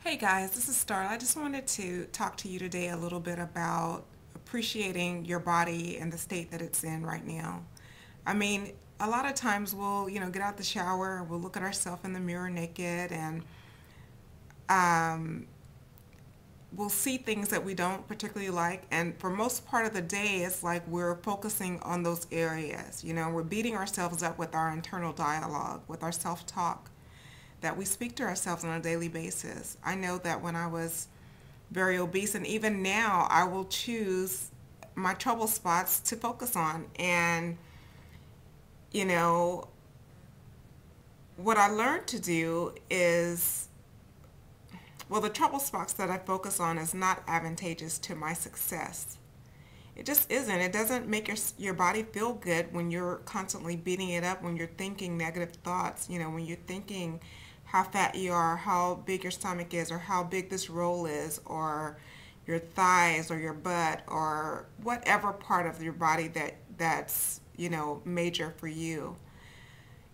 Hey guys, this is Starla. I just wanted to talk to you today a little bit about appreciating your body and the state that it's in right now. I mean, a lot of times we'll, get out the shower, we'll look at ourselves in the mirror naked, and um, we'll see things that we don't particularly like. And for most part of the day, it's like we're focusing on those areas. We're beating ourselves up with our internal dialogue, with our self-talk that we speak to ourselves on a daily basis. I know that when I was very obese, and even now, I will choose my trouble spots to focus on. And, you know, what I learned to do is, well, the trouble spots that I focus on is not advantageous to my success. It just isn't. It doesn't make your body feel good when you're constantly beating it up, when you're thinking negative thoughts, when you're thinking how fat you are, how big your stomach is, or how big this roll is, or your thighs, or your butt, or whatever part of your body that's major for you.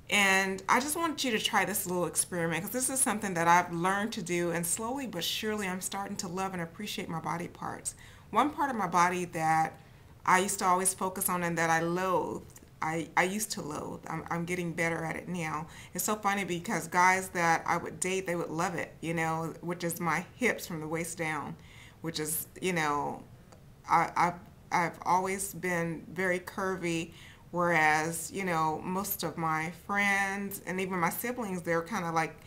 And I just want you to try this little experiment because this is something that I've learned to do, and slowly but surely I'm starting to love and appreciate my body parts. One part of my body that I used to always focus on and that I loathed, I used to loathe. I'm getting better at it now. It's so funny because guys that I would date, they would love it, which is my hips from the waist down, which is, I've always been very curvy, whereas, most of my friends and even my siblings, they're kind of like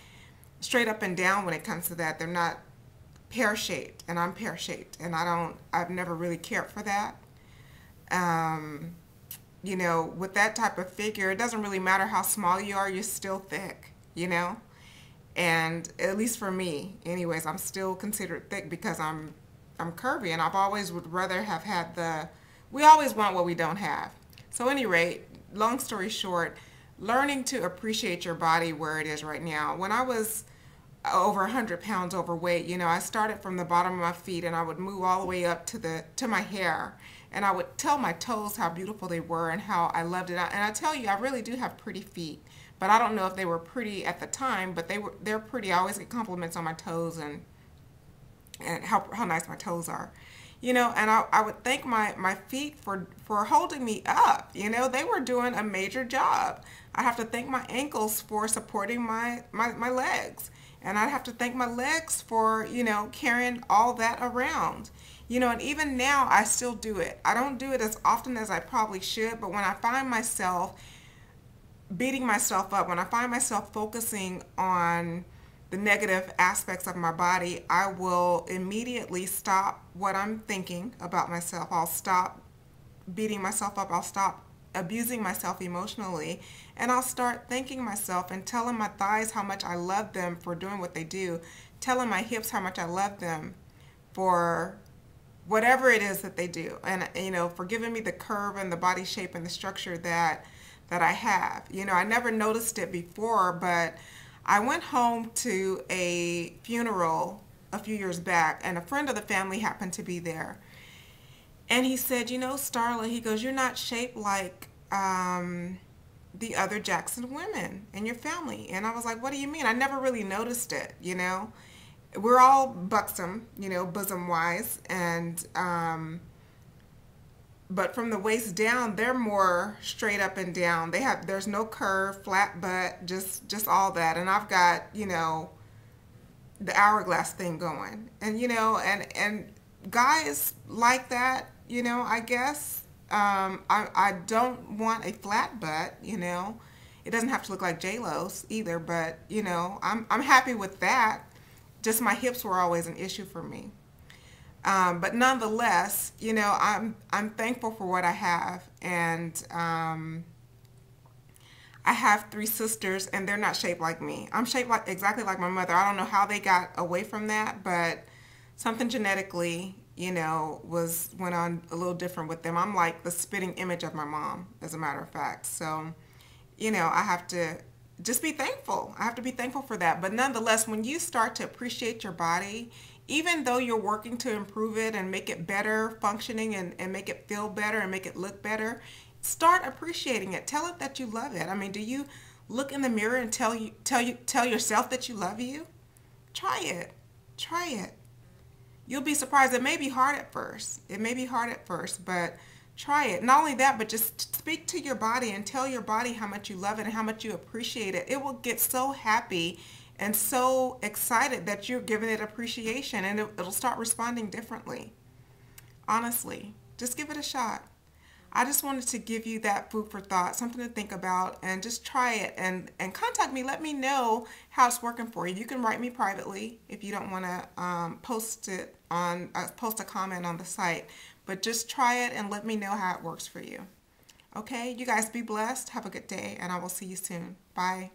straight up and down when it comes to that. They're not pear-shaped, and I'm pear-shaped, and I've never really cared for that. Um, with that type of figure, it doesn't really matter how small you are, you're still thick. And at least for me, anyways, I'm still considered thick because I'm curvy, and I've always would rather have had we always want what we don't have. So at any rate, long story short, learning to appreciate your body where it is right now. When I was over 100 pounds overweight, I started from the bottom of my feet and I would move all the way up to my hair, and I would tell my toes how beautiful they were and how I loved it. And I tell you, I really do have pretty feet, but I don't know if they were pretty at the time, but they're pretty. I always get compliments on my toes and how nice my toes are. And I would thank my feet for holding me up. They were doing a major job. I have to thank my ankles for supporting my legs. And I'd have to thank my legs for, carrying all that around. And even now I still do it. I don't do it as often as I probably should, but when I find myself beating myself up, when I find myself focusing on the negative aspects of my body, I will immediately stop what I'm thinking about myself. I'll stop beating myself up. I'll stop abusing myself emotionally, and I'll start thanking myself and telling my thighs how much I love them for doing what they do, telling my hips how much I love them for whatever it is that they do, and for giving me the curve and the body shape and the structure that I have. I never noticed it before, but I went home to a funeral a few years back, and a friend of the family happened to be there. And he said, Starla, he goes, you're not shaped like the other Jackson women in your family. And I was like, what do you mean? I never really noticed it. We're all buxom, bosom-wise, and but from the waist down, they're more straight up and down. There's no curve, flat butt, just all that. And I've got, the hourglass thing going. And, and guys like that, I guess. I don't want a flat butt, It doesn't have to look like J-Lo's either, but, I'm happy with that. Just my hips were always an issue for me. But nonetheless, I'm thankful for what I have, and I have three sisters, and they're not shaped like me. I'm shaped exactly like my mother. I don't know how they got away from that, but something genetically, went on a little different with them. I'm like the spitting image of my mom, as a matter of fact. So, I have to just be thankful. I have to be thankful for that. But nonetheless, when you start to appreciate your body, even though you're working to improve it and make it better functioning and make it feel better and make it look better, start appreciating it. Tell it that you love it. I mean, do you look in the mirror and tell yourself that you love you? Try it. Try it. You'll be surprised. It may be hard at first. It may be hard at first, but try it. Not only that, but just speak to your body and tell your body how much you love it and how much you appreciate it. It will get so happy and so excited that you're giving it appreciation, and it'll start responding differently. Honestly, just give it a shot. I just wanted to give you that food for thought, something to think about, and just try it and contact me. Let me know how it's working for you. You can write me privately if you don't want to post it on post a comment on the site, but just try it and let me know how it works for you. Okay, you guys be blessed. Have a good day, and I will see you soon. Bye.